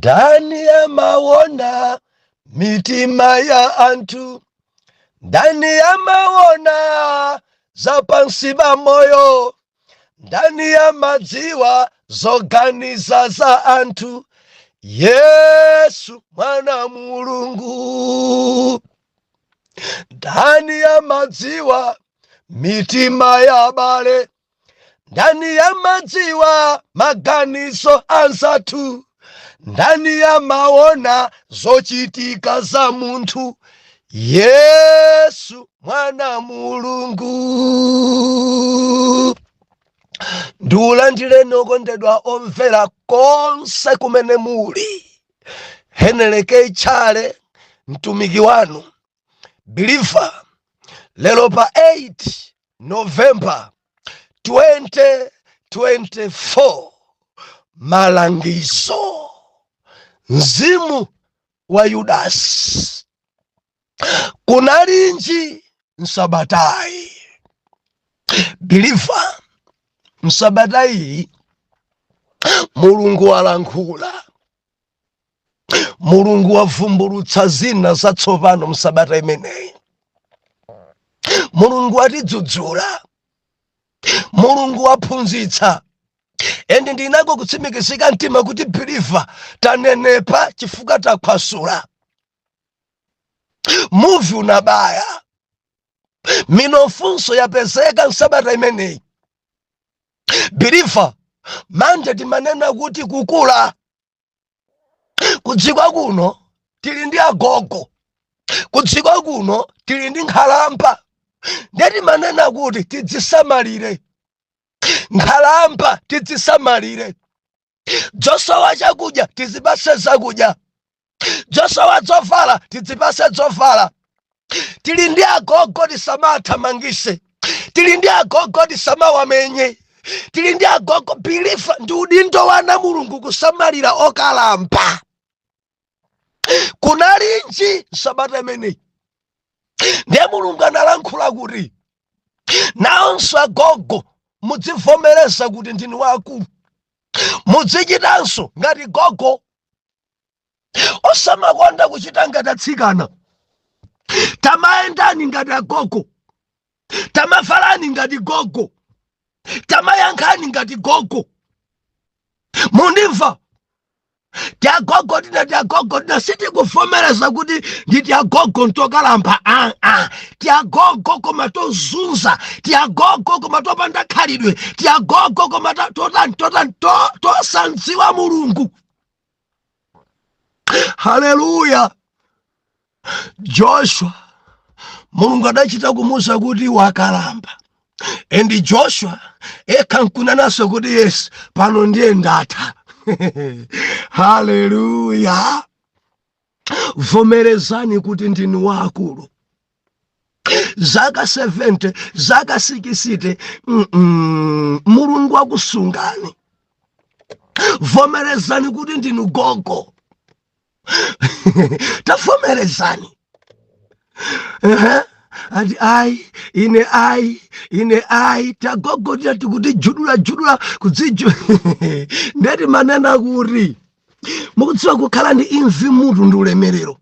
ndani ya maona mitima ya antu, ndani ya maona za pansi ba moyo, ndani ya madziwa zoganiza za antu. Yesu mwana Mulungu, ndani ya madziwa mitima ya bale, ndani ya madziwa maganizo anzatu, ndani ya maona zochitika za muntu. Yesu mwana Mulungu. Ndiulandire nokondedwa omvera konse kumene muli. Heneleke Tchale mtumiki wanu believer, lero pa 8 November 2024, malangizo, mzimu wa Yudasi. Kunalinji msabatai believer, msabatai Mulungu alankhula, Mulungu wavumbulutsa zina zatsopano msabata imeneyi. Mulungu atidzudzula, Mulungu waphunzitsa. Ende ndinako kutsimikizika mtima kuti believer tanenepa chifukwa takhwasula. Muvi unabaya, minofunso yapezeka msabata imeneyi. Believer manje timanena kuti kukula. Kudzikwa kuno tili ndi agogo, kudzikwa kuno tili ndi nkhalamba. Ndeti manena kuti tidzisamalire nkhalamba, tidzisamalire. Dzosowa chakudya tizipase zakudya, dzosowa zovala tizipase zovala. Tili ndi agogo tisamathamangise, tili ndi agogo tisamawamenye, tili ndi agogo. Believer ndi udindo wa Mulungu kusamalira okalamba. Kunalinji sabata imeneyi ndiye Mulungu analankhula kuti naonso agogo mudzivomereza kuti ndinu wakulu, mudzichitanso ngati gogo. Osamakonda kuchita ngati atsikana. Tamaendani ngati agogo, tamafalani ngati gogo, tamayankhani ngati gogo. Mundimva? Tiagogo tina sitikuvomereza kuti ndi tiagogo ntokalamba. Tiagogo koma tozunza, tiagogo koma topanda khalidwe, tiagogo koma tosanziwa Mulungu. Haleluya. Joshua, Mulungu adachita kumuza kuti wakalamba. Endi Joshua ekankunanaso kuti yes, pano ndiye ndatha. Haleluya. Vomerezani kuti ndinu wakulu. Zaka 70, zaka 60, Mulungu akusungani. Vomerezani kuti ndinu gogo. Tavomerezani. Ati ine tagogo tati kuti judula kudzijo. Ndeti manena kuti mukudziwa kukhala ndi imvi mutu ndi ulemerero.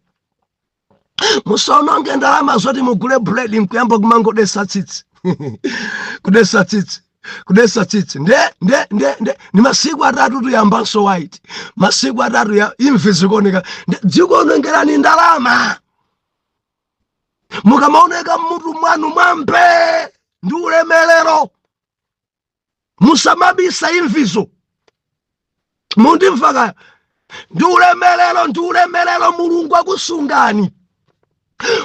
Musaononge ndalama zoti mugule bread mkuyamba kumangodesa tsitsi. Kudesa tsitsi. Ni masiku atatu tuyambanso white. Masiku atatu ya imvi zikuoneka. Dzikuonengerani ndalama. Mukamaoneka mutu mwanu mwampe ndi ulemerero. Musamabisa imvizo. Mundimva? Ndi ulemerero Mulungu akusungani.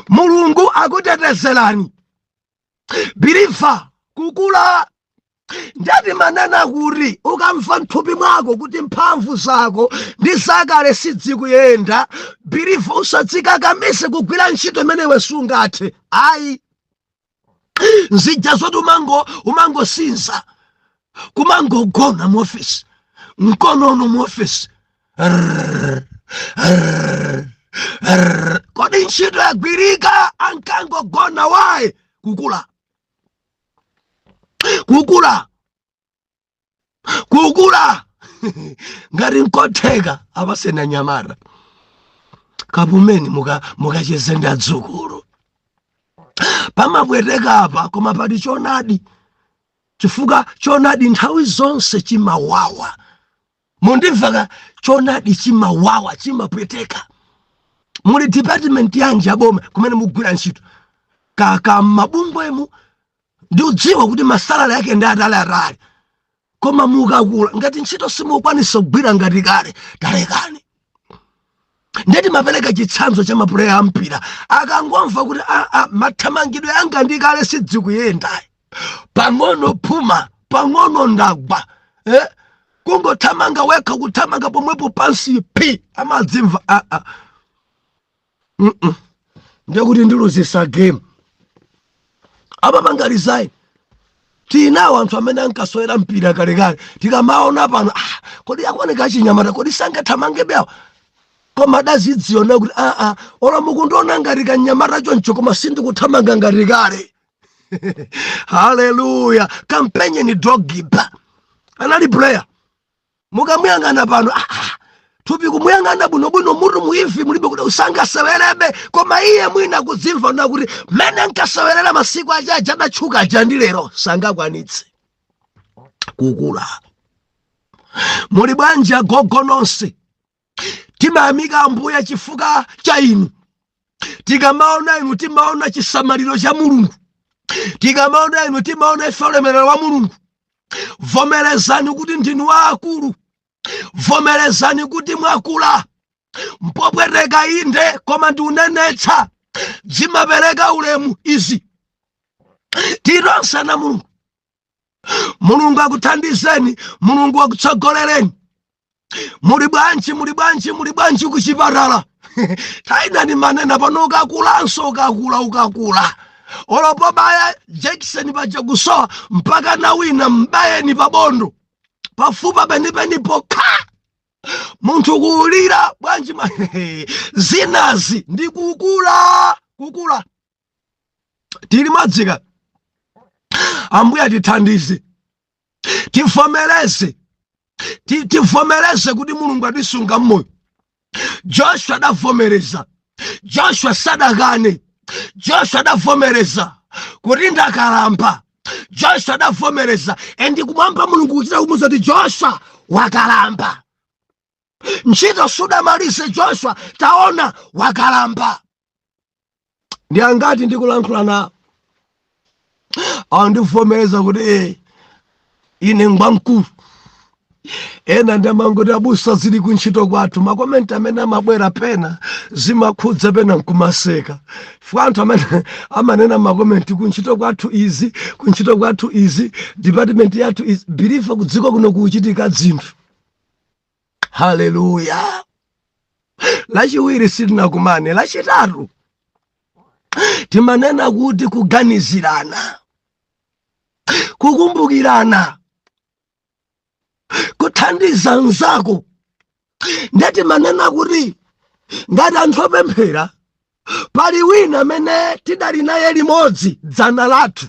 Mulungu akutetezelani. Believer kukula. Ndati manena kuti ukamva mthupi mwako kuti mphamvu zako ndi zakale sidzikuyenda, believer usadzikakamise kugwira ntchito imenewe sungathe. Nzija zoti umangosinza, kumangogona mu office, mkonono mu office. Kodi ntchito yagwirika ankangogona waye. Kukula ngati nkotheka apasena nyamata kapumeni mukacheze ndi adzukulu pamapweteka apa koma pali choonadi chifukwa choonadi nthawi zonse chimawawa mundimvaka choonadi chimawawa chimapweteka muli department yanji aboma kumene mugwira ntchito kaka mabungwemu ndi udziwa kuti masalala yake ndi atali koma mukakula ngati ntchito simukwanisa kugwira ngati kale talekani ndeti mapereka chitsanzo cha mapuleya ampira akangomva kuti mathamangidwe anga ndi kale sidzikuyenda pang'ono phuma pang'ono ndagwa kungothamanga wekha kuthamanga pomwepo pansi pi amadzimva ndekuti ndiluzisa game apa pangalizayi tinawo anthu amene ankasowera mpira kalekale tikamaona pano kodi akuoneka chinyamata kodi sangathamange awa koma dazidziona kuti ola mukundiona ngati kanyamata choncho koma sindikuthamanga ngati kale haleluya kampenyeni Drogba anali player mukamuyang'ana pano thupi kumuyang'ana bwinobwino mutu muivi mulibe kuti usangasewerebe koma iye mwina kudzimva na kuti mene nkasewerera masiku aja adatchuka aja ndi lero sangakwanitse kukula. Muli bwanji agogo nonse timayamika Ambuye chifukwa cha inu. Tikamaona inu timaona chisamaliro cha Mulungu. Tikamaona inu timaona ulemerero wa Mulungu. Vomerezani kuti ndinu waakulu. Vomerezani kuti mwakula. Mpopweteka inde koma ndiunenetsa. Zimapereka ulemu izi. Tironse na Mulungu. Mulungu akuthandizeni, Mulungu akutsogolereni. Muli bwanji kuchipatala. Taina ni manena pano ukakulanso ukakula. Olopo baya Jackson paja kusowa mpaka na wina mbaye ni pabondo. Pafupa penipeni poka. Muntu kuulira bwanji zinazi ndi kukula. Tili madzika. Ambuye atithandize. Tivomereze kuti Mulungu atisunga mmoyo. Joshua adavomereza. Joshua sadakane. Joshua adavomereza kuti ndakalamba. Joshua adavomereza. Endi kumwamba Mulungu kuchita kumuza kuti Joshua wakalamba. Ntchito sudamalize Joshua taona wakalamba. Ndi angati ndikulankhula nawo. Andivomereza kuti ine ngwamkulu. Ena ndamangoti abusa zili kuntchito kwathu makomenti amene amabwera pena zimakhudza pena nkumaseka. Anthu amene amanena makomenti kuntchito kwathu izi department yathu izi bilifa kudziko kuno kuchitika zinthu. Haleluya. Lachiwiri sitinakumane. Lachitatu timanena kuti kuganizirana, kukumbukirana, kuthandiza nzako. Ndeti manena kuti ngati anthu opemphera pali wina amene tidali naye limodzi dzana lathu,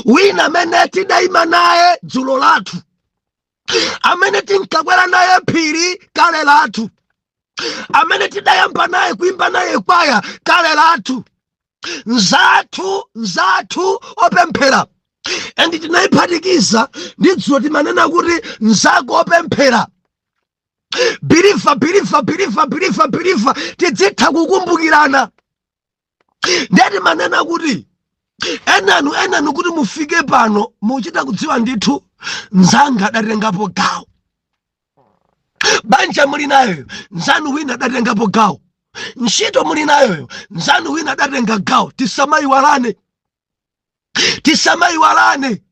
wina amene tidayima naye dzulo lathu, amene tinkakwera naye phiri kale lathu, amene tidayamba naye kuimba naye kwaya kale lathu, nzathu opemphera. Endi tinayiphatikiza ndi dzulo timanena kuti nzako opemphera. Bilifa tidzitha kukumbukirana. Ndeti manena kuti enanu kuti mufike pano muchita kudziwa ndithu nzanga adatengapo gawo. Banja muli nayo nzanu wina adatengapo gawo. Ntchito muli nayo nzanu wina adatenga gawo. Tisamayiwalane.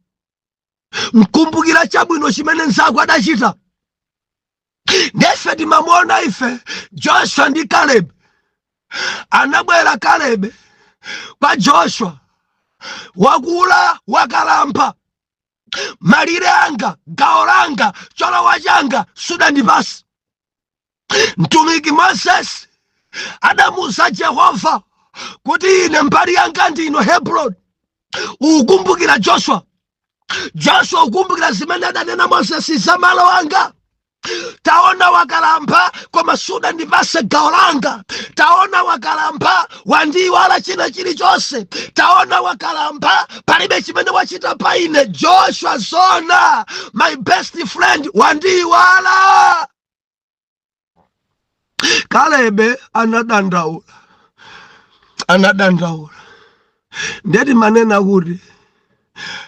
Mkumbukira chabwino chimene nzako adachita. Ndefe timamuona ife Joshua ndi Caleb. Anabwera Caleb kwa Joshua wakula wakalamba. Malire anga, gawo langa, cholowa changa sudandipasa. Mtumiki Moses adamuza Jehova kuti ine mbali yanga ndino Hebron. Ukumbukira Joshua. Joshua ukumbukira zimene adanena Moses za malo wanga. Taona wakalamba koma sunandipase gawo langa. Taona wakalamba wandiyiwala china chilichonse. Taona wakalamba palibe chimene wachita pa ine. Joshua zona, my best friend, wandiyiwala. Kalebe anadandaula. Ndeti manena kuti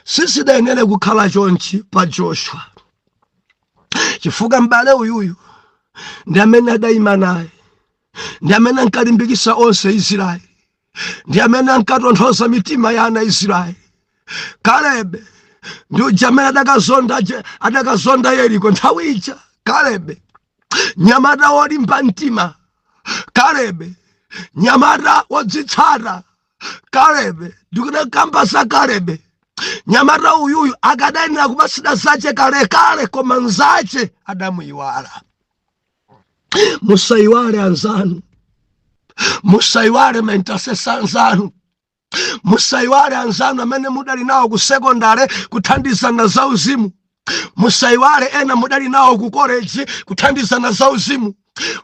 sisi dayenera kukhala chonchi pa Joshua. Chifukwa m'bale uyuyu ndi amene adayima naye, ndi amene ankalimbikitsa onse Israeli, ndi amene ankatonthoza mitima ya ana Israeli. Kalebe ndi uja amene adakazonda Yeriko nthawi ija. Kalebe nyamata wolimba mtima. Kalebe nyamata wodzitsata. Kalebe ndikudakamba za Kalebe. Nyamata uyuyu akadayenera kupatsidwa zace kalekale koma nzace adamuyiwala. Musayiwale anzanu. Musayiwale maintercessor anzanu. Musayiwale anzanu amene mudali nawo ku secondary kuthandizana za uzimu. Musayiwale ena mudali nawo ku college kuthandizana za uzimu.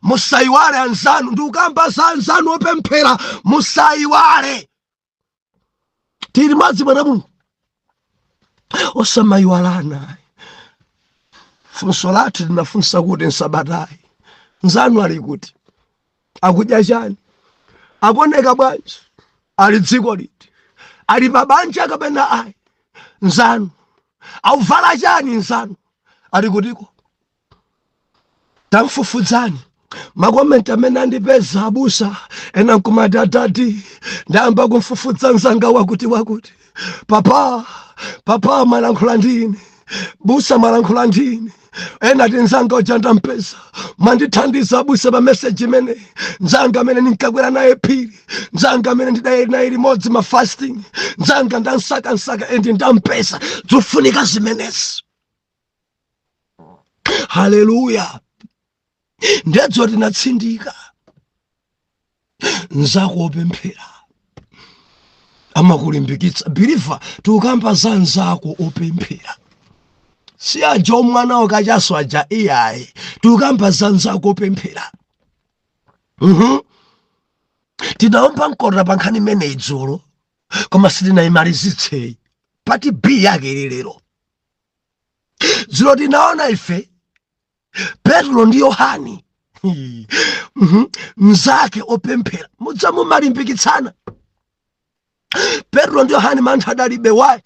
Musayiwale anzanu. Ndikukamba za anzanu opemphera. Musayiwale. Tili madzi mwana Mulungu. Osamayiwalana. Funso lathu linafunsa kuti nsabatayi nzanu ali kuti? Akudya chani? Akoneka bwanji? Ali dziko liti? Ali pabanja kapena ayi? Nzanu auvala chani? Nzanu ali kutiko? Tamfufudzani. Makomenti amene andipeza abusa ena nkumati atati ndayamba kumfufudza nzanga wakuti. Papa malankhula ndine. Busa malankhula ndine. Ena tinzanga uja ndampeza mandithandiza abusa pa message imene. Nzanga amene ninkakwera naye phiri. Nzanga amene ndidayeri naye limodzi ma fasting. Nzanga ndansaka endi ndampeza. Zofunika zimenezi. Haleluya. Ndedzo tinatsindika. Nzako opemphera amakulimbikitsa. Believer tukamba za nzako opemphera. Si aja omwana wakachaso aja iyayi. Tukamba za nzako opemphera. Tinaomba nkora pankhani imene idzulo koma sitinayimalizitse. Pati B yake lero. Dzulo tinaona ife Petro ndi Yohani mzake opemphera. Mudzamu malimbikitsana. Petro ndi Yohani mantha adalibe wayi.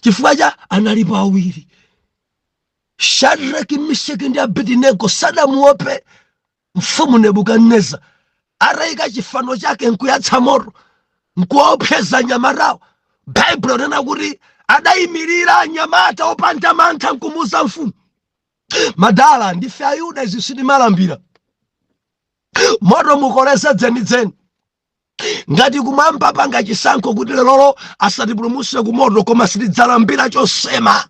Chifukwa cha analipo awiri. Shadraki, Meshaki ndi Abedinego sadamuope mfumu Nebukadneza. Arayika chifano chake nkuyatsa moto nkuwaopseza nyamatawo. Bible nena kuti adayimirira nyamata opanda mantha nkumuza mfumu. Madala ndife Ayuda izi sitimalambira. Moto mukoleza dzenidzeni. Ngati kumwamba panga chisankho kuti lero asatipulumutse ku moto koma sitidzalambira chosema.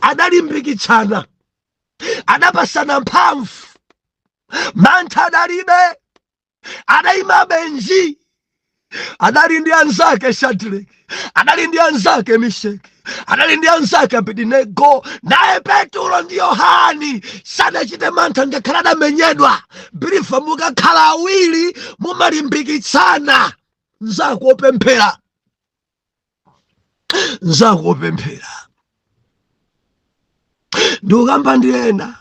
Adalimbikitsana. Adapasana mphamvu. Mantha adalibe. Adayima benji. Adali ndi anzake Shadraki. Adali ndi anzake Meshaki. Adali ndi anzake Abedinego. Naye Petro ndi Yohani sadachite mantha ngakhala adamenyedwa. Believer mukakhala awiri mumalimbikitsana. Nzako opemphera. Nzako opemphera. Ndikukamba ndi ena.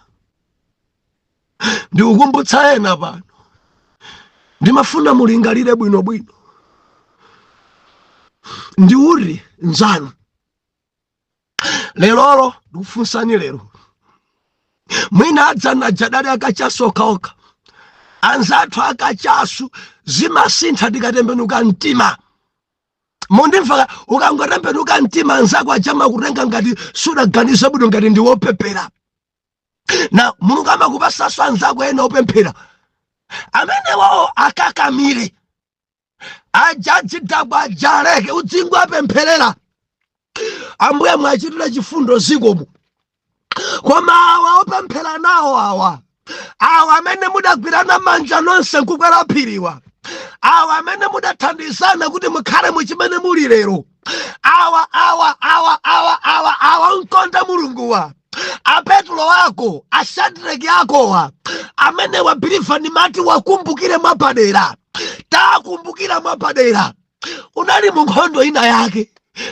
Ndikukumbutsa ena pano. Ndimafuna mulingalire bwinobwino. Ndiuri nzanu. Lero ndikufunsani lero. Mwina adzana jadali akachaso okaoka. Anzathu akachasu zimasintha tikatembenuka mtima. Mundimva ukangotembenuka mtima anzako achama kutenga ngati sudaganiza bwino ngati ndi wopemphera. Na Mulungu amakupatsanso anzako ena opemphera. Amene wawo akakamire. Ajadzidabwa ajaleke udzingu apempherera. Ambuye mwachitira chifundo zikomo. Koma awa opemphera nawo awa amene mudagwirana manja nonse nkukwera phiriwa. awa amene mudathandizana kuti mukhale muchimene muli lero, awa unkonda mulunguwa, apetulo wako, ashadraki akowa, amene wabiriva ni mati wakumbukire mwapadera, takumbukira mwapadera. Unali munkhondo ina yake,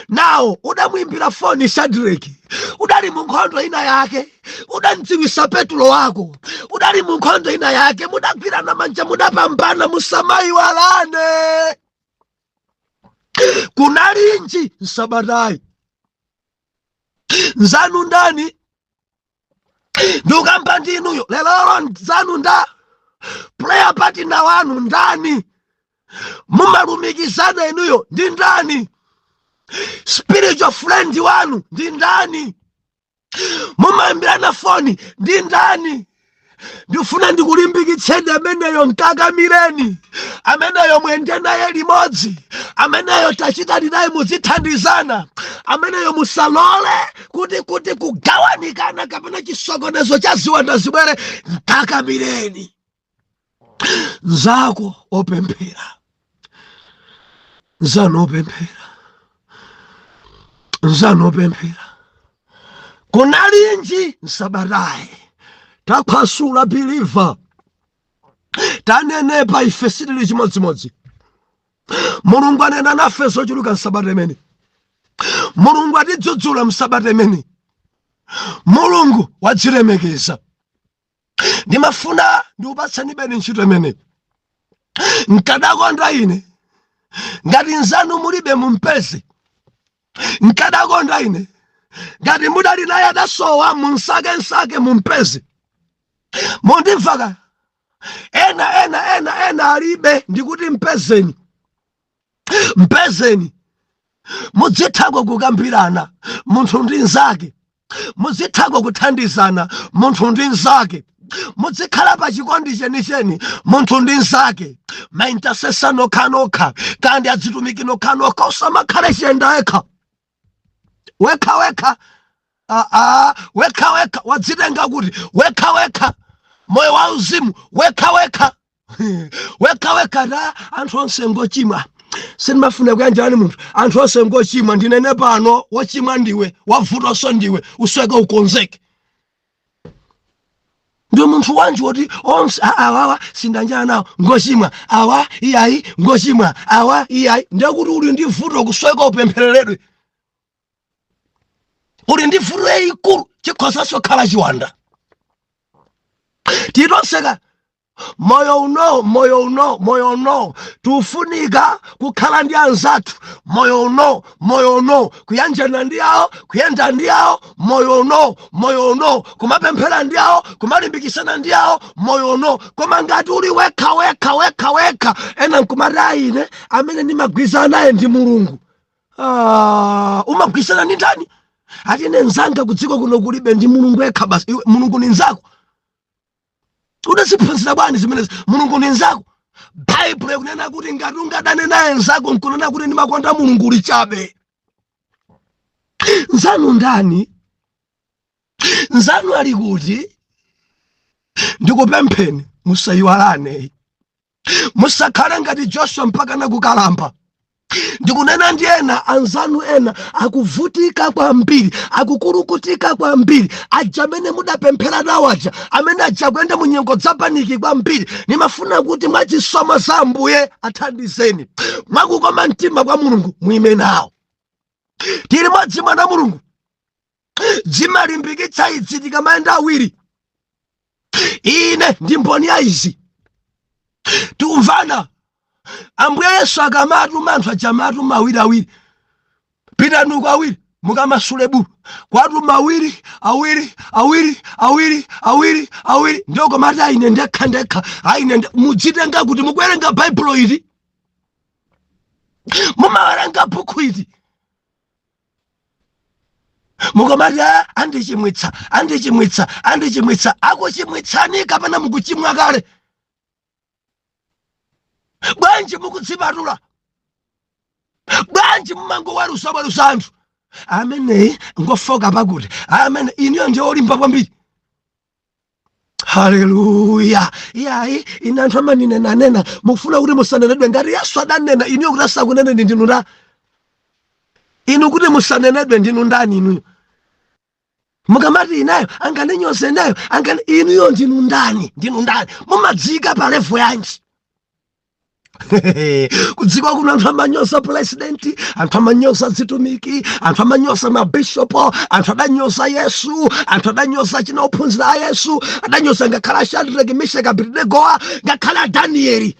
nawo udamuimbira foni Shadraki, udali munkhondo ina yake, udandziwisa Petulo wako, udali munkhondo ina yake, mudagwirana manja, mudapambana, musamayiwalane. Kunalinji Sabatayi nzanu ndani ndukamba ndinuyo lelolo, nzanu nda player partner wanu ndani, mumalumikizana inuyo ndi ndani, spiritual friend wanu ndi ndani, mumaimbirana foni ndi ndani. Ndifuna ndikulimbikitseni ameneyo mkakamireni, ameneyo mwende naye limodzi, ameneyo tachitani naye muzithandizana, ameneyo musalole kuti kugawanikana kapena chisokonezo cha ziwanda zibwere. Mkakamireni nzako opemphera, nzanu opemphera, nzanu opemphera. Kunalinji Sabatayi takhwasula biliva, tanenepa ife sitili chimodzimodzi. Mulungu anena nafe zochuluka Sabata imene, Mulungu atidzudzula msabata imene, Mulungu wadzilemekeza. Ndimafuna ndiupatsani beni ntchito imene, nkadakonda ine ngati nzanu mulibe mumpeze, nkadakonda ine ngati mudali naye adasowa munsake mumpeze. Mundimvaka ena alibe, ndikuti mpezeni, mpezeni. Mudzithako kukambirana munthu ndi nzake, mudzithako kuthandizana munthu ndi nzake, mudzikhala pa chikondi chenicheni munthu ndi nzake. Maintercessor nokha kandi adzitumiki nokha, usamakhale chiyenda ekha, wekha wadzitenga kuti wekha moyo wa uzimu, wekha ta anthu onse ngochimwa. Sinimafuna kuyanjani munthu, anthu onse ngochimwa. Ndinene pano, wochimwa ndiwe, wavutonso ndiwe, usweke ukonzeke. Ndi munthu wanji woti onse awawa sindanjana nawo ngochimwa, awa iyayi ngochimwa, awa iyayi. Ndiye kuti uli ndi vuto kusweka upemphereredwe, uli ndi vuto ikulu chikhozaso khala chiwanda. Titoseka moyo uno tufunika kukhala ndi anzathu, moyo uno kuyanjana ndi awo, kuyenda ndi awo, moyo uno kumapemphera ndi awo, kumalimbikisana ndi awo, moyo uno. Koma ngati uli wekha ena nkumati ine amene ndimagwirizana naye ndi Mulungu. Umagwirizana ndi ndani? Ati ine nzanga kudziko kuno kulibe ndi Mulungu wekha basi. Mulungu ni nzako? Udaziphunzira bwanji zimenezi? Mulungu ni nzako? Bible ikunena kuti ngati ungadane naye nzako, nkunena kuti ndimakonda Mulungu uli chabe. Nzanu ndani? Nzanu ali kuti? Ndikupempheni musayiwalane, musakhale ngati Joshua mpaka nakukalamba. Ndikunena ndi ena anzanu ena akuvutika kwambiri, akukurukutika kwambiri, aja amene mudapemphera nawo aja, amene aja kuyenda mu nyengo za paniki kwambiri. Nimafuna kuti mwachisomo za Ambuye athandizeni, mwakukoma mtima kwa Mulungu muime nawo. Tili modzi mwana Mulungu, dzimalimbikitsa idzi tikamayenda awiri. Ine ndi mboni ya izi, tikumvana. Ambuye Yesu akamatuma anthu ajamatuma awiri, pitanu kwa awiri mukamasule bulu, kwatuma awiri, ndio komati aine ndekha, aine mudzitenga kuti mukuwerenga Baibulo ili, mumawerenga buku ili, mukomati andichimwitsa, akuchimwitsani kapena mukuchimwa kale? Bwanji mukudzipatula, bwanji mmango walusa anthu amene ngofoka pakuti amene iniyo ndiye olimba kwambiri. Haleluya. Yayi inantama nena mufuna kuti musanenedwe ngati Yesu adanena inu kuti asakunene ndinu ndani. Inu kuti musanenedwe ndinu ndani inu. Mukamati inayo anganenyose nayo inuyo ndinu ndani mumadzika pa level yanji. Kudzikwa kuna anthu amanyosa president, anthu amanyosa zitumiki, anthu amanyosa mabishopo, anthu adanyosa Yesu, anthu adanyosa china ophunzira a Yesu, adanyosa ngakhala Shadraka, Meshaki, Abednego, ngakhala Danieli.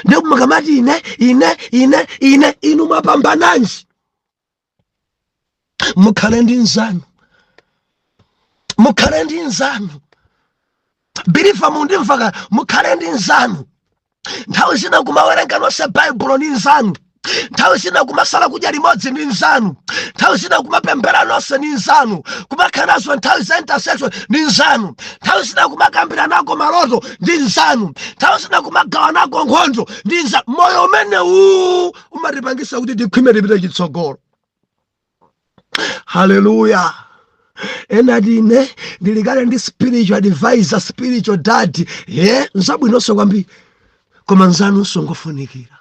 Ndipo mukamati ine inu mwapambananji. Mukhale ndi nzanu. Bilifa mundimvaka mukhale ndi nzanu. Nthawi zina kumawerenga nonse Baibulo ndi nzanu. Nthawi zina kumasala kudya limodzi ndi nzanu. Nthawi zina kumapemphera nonse ndi nzanu. Kumakhalanso nthawi za intercession ndi nzanu. Nthawi zina kumakambira nako maloto ndi nzanu. Nthawi zina kumagawa nako nkhondo ndi nzanu. Moyo umene umatipangisa kuti tikhwime tipite chitsogolo. Haleluya. Enadi ine ndilikale ndi spiritual advisor, spiritual dad. Nzabwinonso kwambiri. Koma nzanunso ngofunikira.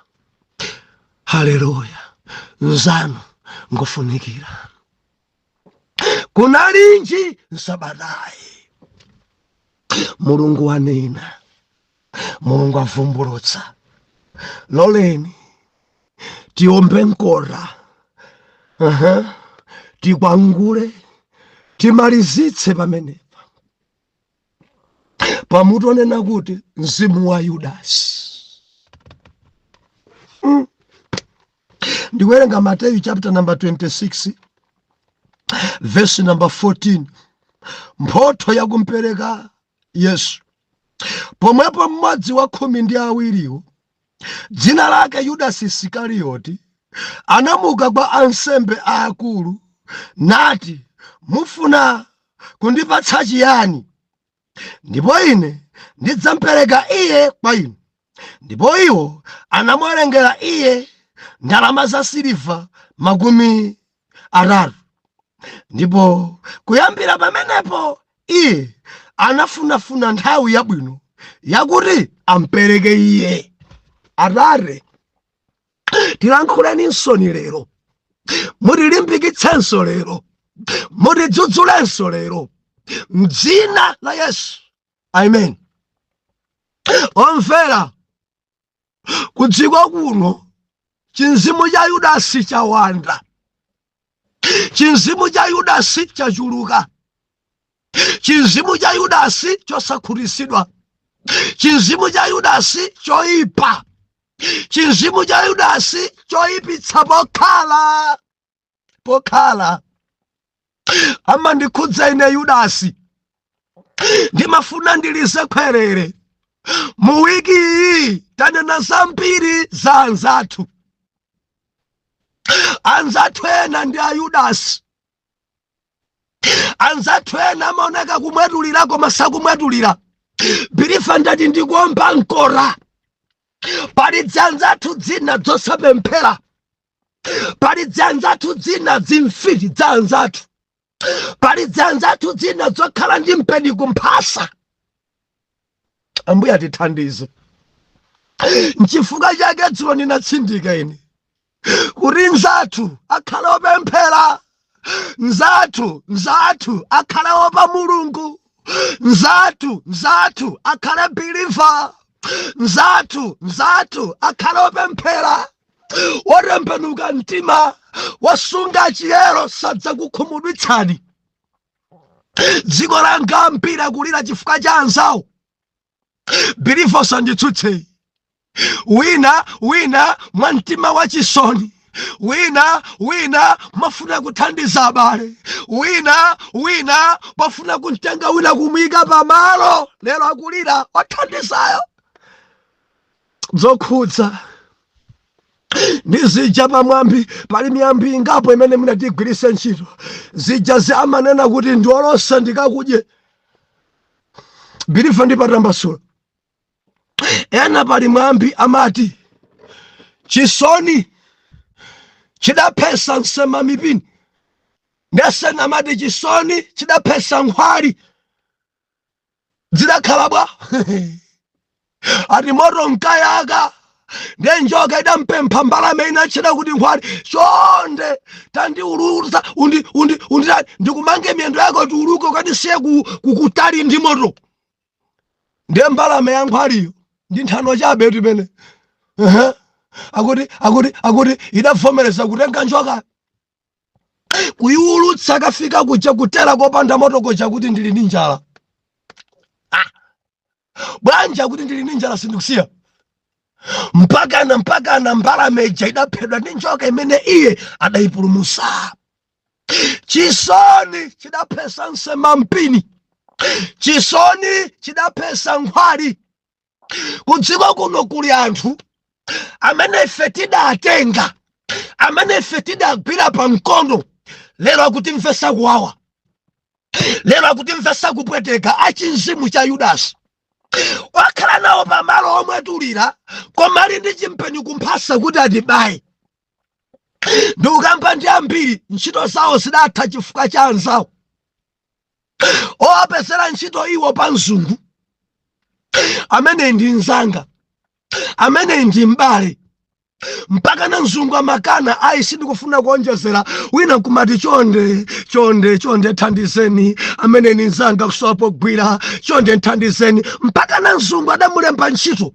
Haleluya. Nzanu ngofunikira. Kunalinji nsabadayi. Mulungu wanena. Mulungu avumbulutsa. Loleni tiombe nkora. Tikwangule. Timalizitse pamenepa. Pamutonena kuti mzimu wa Yudasi. Ndiwerenga Mateyu chapter number 26 verse number 14. Mphotho yakumpereka Yesu. Pomwepo mmodzi wa khumi ndi awiriwo, dzina lake Yudasi Isikarioti, anamuka kwa ansembe aakulu nati, mufuna kundipatsa chiyani? Ndipo ine ndidzampereka iye kwa inu. Ndipo iwo anamuwerengera iye ndalama za siliva 30. Ndipo kuyambira pamenepo iye anafunafuna nthawi yabwino yakuti ampereke iye. Atare tilankhuleni nsoni lero, mutilimbikitsenso lero, mutidzudzulenso lero m'dzina la Yesu. Amen. Omvera, kudziko kuno chinzimu cha Yudasi chawanda. Chinzimu cha Yudasi chachuluka. Chinzimu cha Yudasi chosakhutitsidwa. Chinzimu cha Yudasi choipa. Chinzimu cha Yudasi choipitsa pokhala. Amandikhudza ine Yudasi. Ndimafuna ndilise khwerere. Mu wiki iyi tanena zambiri za anzathu. Anzathu ena ndi Ayudasi. Anzathu ena amaoneka kumwetulira koma sakumwetulira. Bilifa ndati ndikuomba nkora. Pali anzathu dzina zosapemphera. Pali anzathu dzina zimfiti za anzathu. Pali anzathu dzina zokhala ndi mpeni kumphasa. Ambuye atithandize. N'chifukwa chake dzulo ndinatsindika ine kuti nzathu akhale opemphera. Nzathu akhale opa Mulungu. Nzathu akhale biliva. Nzathu akhale opemphera. Wotembenuka mtima, wasunga chiyero sadzakukhumudwitsani. Dziko langa mpira kulira chifukwa cha anzawo. Biliva sanditsutse. Wina mwantima wachisoni. Wina mafuna kuthandiza abale. Wina mafuna kumtenga wina kumuyika pamalo. Lero akulira wathandizayo. Zokhudza. Ndizija pamwambi pali miyambi ingapo imene munatigwiritse ntchito. Zija amanena kuti ndiolosa ndikakudye. Biliva ndipatambasula. Ena pali mwambi amati chisoni chidaphesa nsema mipini. Ndesena amati chisoni chidaphesa nkhwali. zidakhala bwa ati moto nkayaka ndenjoka idampempha mbalame inatchera kuti nkhwali chonde tandiulutsa ndikumange miyendo yako tiuluke ukatisiye kukutali ndi moto. Ndiye mbalame ya nkhwaliyo ndi nthano chabe timene akuti idavomereza kutenga njoka kuyiulutsa kafika kuja kutera kopanda moto koja kuti ndili ndi njala. Bwanja kuti ndili ndi njala sindikusiya mpakana mbalame ija idaphedwa ndi njoka imene iye adayipulumutsa. Chisoni chidaphesa nsema mpini, chisoni chidaphesa nkhwali. Kudziko kuno kuli anthu amene ife tidatenga, amene ife tidagwira pa mkono, lero akuti mvesa kuwawa, lero akuti mvesa kupweteka achinzimu cha Yudasi. Wakhala nawo pamalo omwe tulira koma ali ndi chimpeni kumphasa kuti atibaye. Ndikukamba ndi ambiri ntchito zawo zidatha chifukwa cha anzawo owapezera ntchito iwo pa mzungu, amene ndi nzanga, amene ndi mbale, mpaka na mzungu amakana ayi sindikufuna kuonjezera wina kumati chonde thandizeni, amene ni nzanga kusopo gwira chonde thandizeni, mpaka na mzungu adamulemba ntchito.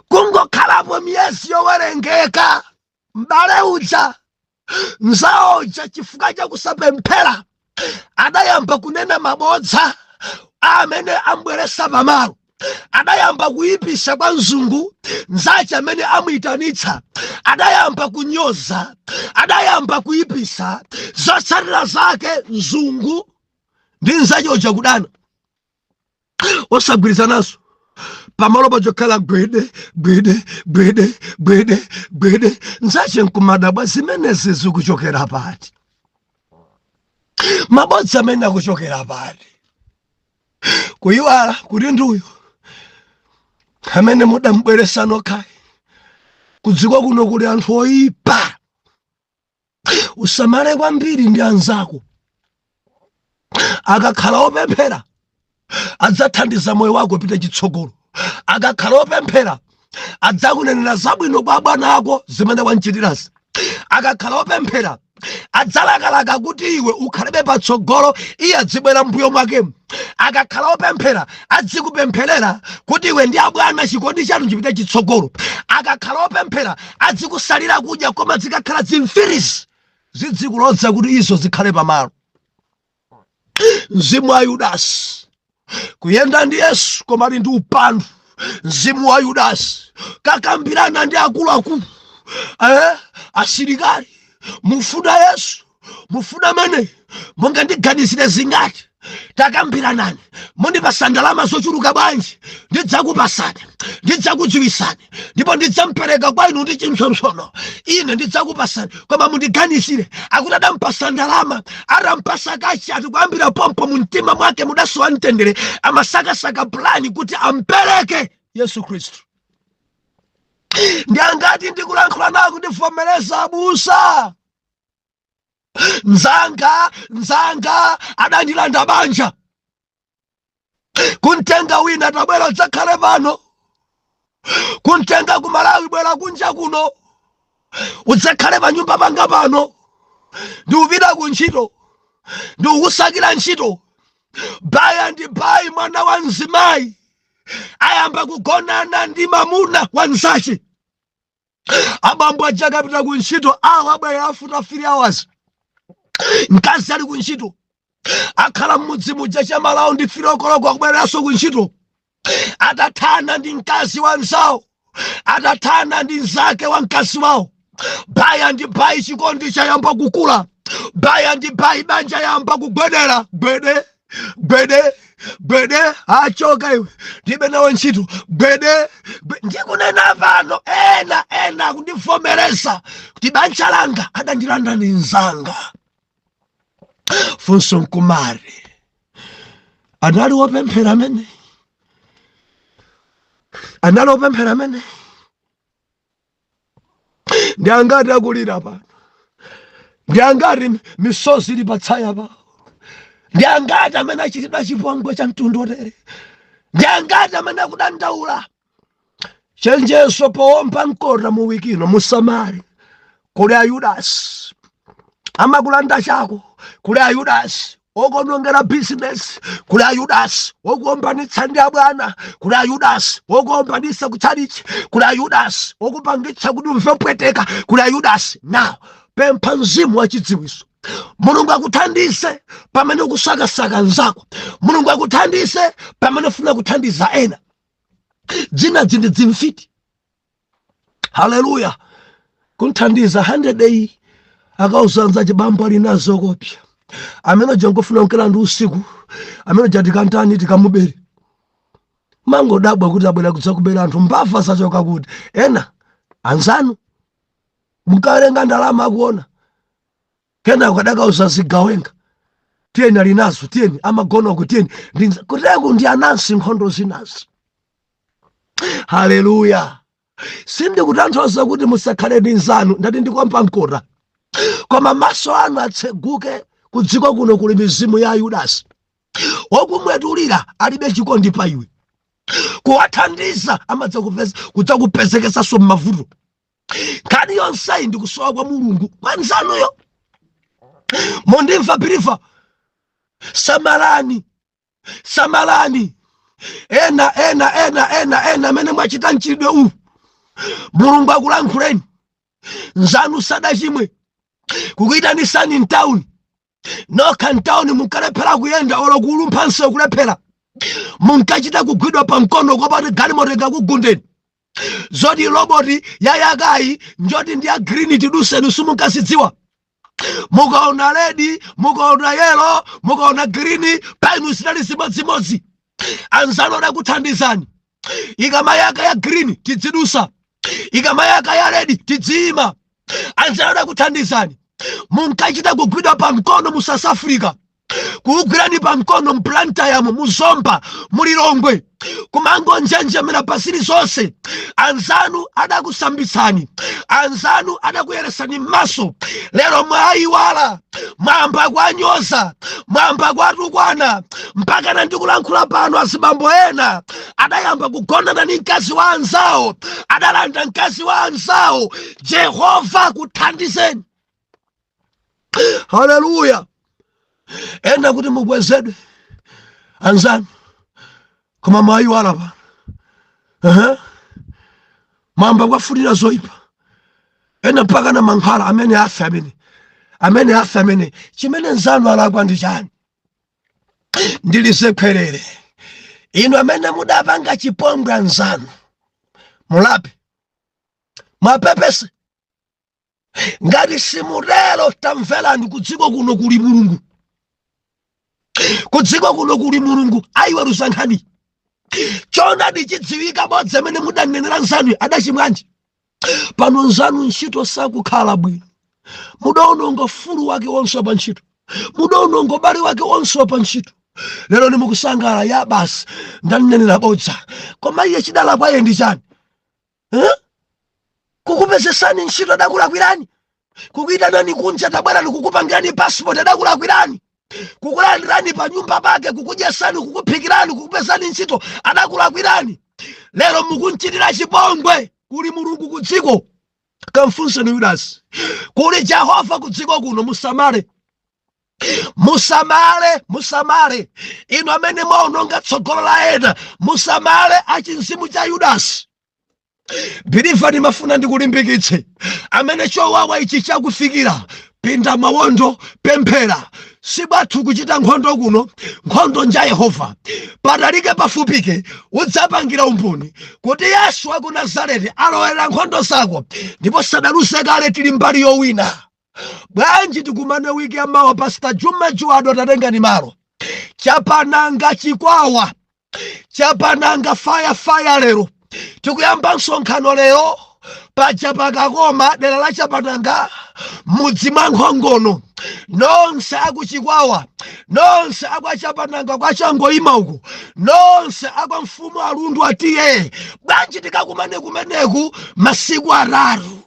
Kungokhalapo miyezi yowerengeka mbale uja nzawo uja chifukwa cha kusapemphera adayamba kunena mabodza amene ambweresa pamalo, adayamba kuyipisa kwa mzungu nzache amene amuyitanitsa, adayamba kunyoza, adayamba kuyipisa. Zotsatira zake mzungu ndi nzache uja kudana osagwirizanaso pamalo pachokhala gwede nzache nkumadabwa zimenezi zikuchokera pati, mabodza amene akuchokera pati, kuyiwala kuti nduyo amene mudambweresa nokhayi. Kudziko kuno kuli anthu oyipa, usamale kwambiri ndi anzako. Akakhala opemphera adzathandiza moyo wako pita chitsogolo, akakhala opemphera adzakunenera zabwino kwa bwana ako zimene wanchitirazi, akakhala opemphera adzalakalaka kuti iwe ukhalebe patsogolo iye adzibwera mbuyo mwake, akakhala opemphera adzikupempherera kuti iwe ndi abwana chikondi chanu chipite chitsogolo, akakhala opemphera adzikusalira kudya koma zikakhala zimfirisi zidzikuloza kuti izo zikhale pamalo. Mzimu wa Yudasi kuyenda ndi Yesu koma ali ndi upandu. Mzimu wa Yudasi kakambirana ndi akuluakulu asilikali, mufuna Yesu, mufuna mene monga ndiganizire zingati takambiranani, mundipasa ndalama zochuluka bwanji ndidzakupasani, ndidzakudziwisani, ndipo ndidzampereka kwa inu ndi chimpsopsono, ine ndidzakupasani. Koma mundiganizire akuti adampasa ndalama, adampasa kachi, atikuyambira pompo mumtima mwake mudasowa mtendere, amasakasaka plani kuti ampereke Yesu Khristu. Ndi angati ndikulankhula nawo kundivomereza abusa. Nzanga adandilanda banja, kuntenga wina tabwera udzakhale pano, kuntenga ku Malawi bwera kunja kuno udzakhale pa nyumba panga pano, ndiupita ku ntchito, ndiukusakira ntchito. Baya ndi bayi mwana wa mzimayi ayamba kugonana ndi mamuna wa nzache. Abambo aja akapita ku ntchito awo abwera afuta 3 hours, mkazi ali ku ntchito akhala mmudzi muja cha Malawi ndi 3 o'clock akubwereranso ku ntchito, atathana ndi mkazi wa nzawo, atathana ndi nzake wa mkazi wawo. Baya ndi bayi chikondi chayamba kukula, baya ndi bayi banja yamba kugwedera gwede achoka iwe ndibe nawe ntchito gwede. Ndikunena pano ena kundivomereza kuti banja langa adandilanda ndi nzanga. Funso nkumari anali wopemphera amene, anali wopemphera amene. Ndi angati akulira pano, ndi angati misozi ili patsaya pawo, ndi angati amene achitidwa chipongwe cha mtundu otere. Ndiangati amene kudandaula chenjeso powomba mkota mu wikino musamali kuli Ayudasi amakulanda chako, kuli Ayudasi okonongera business, kuli Ayudasi okuombanitsa ndi abwana, kuli Ayudasi okuombanitsa kuchalichi, kuli Ayudasi okupangitsa kuti umve mpweteka, kuli Ayudasi. Now pempha mzimu wachidziwiso. Mulungu akuthandize pamene ukusakasaka nzako. Mulungu akuthandize pamene ufuna kuthandiza ena. Dzina dzindi dzimfiti. Haleluya. Kunthandiza 100 akausanza chibambo alinazo kopya. Amene jangofuna nkela ndi usiku, amene jatikantani tikamubere. Mango dabwa kuti abwera kudzakubera anthu mbafa sachoka kuti ena anzanu mukalenga ndalama akuona kena ukadaka usazigawenga tiyeni alinazo, tiyeni amagono kutiyeni kutengu ndi anansi nkhondo zinazi. Haleluya. Sindi kutanthoza kuti musakhale ndi nzanu, ndati ndikwampa mkota, koma maso anu atseguke kudziko kuno kuli mizimu ya Ayudasi okumwetulira alibe chikondi pa iwe, kuwathandiza amadza kudzakupezeketsanso m'mavuto. Nkhani yonseyi ndi kusowa kwa Mulungu kwa nzanuyo. Mondimva pilifa, samalani ena amene mwachita mchidwe uwu. Mulungu akulankhuleni, nzanu sadachimwe kukuitanisani mtown, nokha mtown munkalephera kuyenda olo kulumphanso kulephera, munkachita kugwidwa pa mkono kopati galimoto kugundeni. Zoti roboti yayakayi njoti ndi ya green tiduseni simunkasidziwa. Mukaona red, mukaona yellow, mukaona green, painu zinali zimodzimodzi. Anzanu adakuthandizani. Ikamayaka ya green tidzidusa, ikamayaka ya red tidzima. Anzanu adakuthandizani. Munkachita kugwidwa pa mkono mu South Africa, kugwirani pa mkono mplanta yamu muzomba mulilongwe kumango njenje mena pasiri zonse. Anzanu adakusambitsani, anzanu adakuyeresani maso. Lero mwayiwala, mwamba kwa nyoza, mwamba kwa tukwana, mpaka na ndikulankhula pano azibambo ena adayamba kugonana ni mkazi wa anzawo, adalanda mkazi wa anzawo. Jehova kuthandizeni. Haleluya. Enda kuti mubwezedwe anzanu koma mwayiwala pa mwamba kwafulira zoyipa. Ena mpaka na mankhwala amene afe amene chimene nzanu alakwa ndi chani. Ndilisekwerere inu amene mudapanga chipongwe anzanu mulape mwapepese. Ngati simutero tamverani kudziko kuno kuli Mulungu, kudziko kuno kuli Mulungu ayiweruza nkhani. Choonadi chidziwika bodza amene mudanenera nzanu adachimwanji. Pano nzanu ntchito sakukhala bwino, mudaononga fulu wake wonse pa ntchito, mudaononga bale wake wonse pa ntchito. Lero ni mukusangala ya basi ndanenera bodza, koma iye chidala kwa iye ndi chani? Kukupezesani ntchito adakulakwirani, kukuitanani kunja tabwerani kukupangirani passport adakulakwirani, kukulandirani pa nyumba pake, kukudyesani, kukuphikirani, kukupezani ntchito adakulakwirani. Lero mukunchitira chipongwe. Kuli Mulungu kudziko. Kamfunseni Yudasi. Kuli Jehova kudziko kuno. Musamale inu amene mwaononga tsogolo la ena. Musamale achinzimu cha Yudasi. Biliva ndimafuna ndikulimbikitse amene chowawa ichi chakufikira. Pinda mawondo, pemphera. Sibatu kuchita nkhondo kuno, nkhondo nja Yehova. Patalike pafupike udzapangira umboni kuti Yesu wa ku Nazareti alowera nkhondo zako, ndipo sadaluse kale tili mbali yowina. Bwanji tikumane wiki ya mawa Pastor Juma Juwado tatengani malo. Chapananga chikwawa, chapananga fire lero. Tikuyamba msonkhano lero paja pakakoma dera la Chapananga mudzi mwa Nkhongono. Nonse akuchikwawa, nonse akwa Chapananga kwa changoyima uku, nonse akwa mfumu alundu atiye. Bwanji tikakumane kumeneku masiku atatu.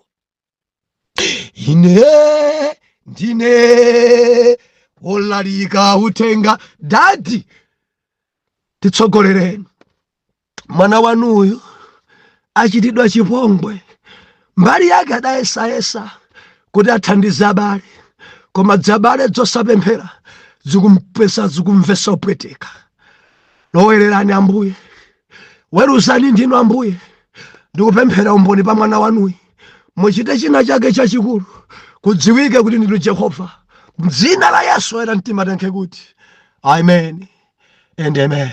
Ine ndine olalika utenga. Dadi titsogolereni. mwana wanuyu achitidwa chipongwe. Mbali yake adayesayesa kuti athandize abale, koma dzabale dzosapemphera zikumvesa upweteka. Lowererani Ambuye, weruzani ndinu Ambuye, ndikupemphera umboni pa mwana wanuyu, muchite china chake chachikulu, kudziwike kuti ndinu Jehova. M'dzina la Yesu era mtima tenkhe kuti amen and amen.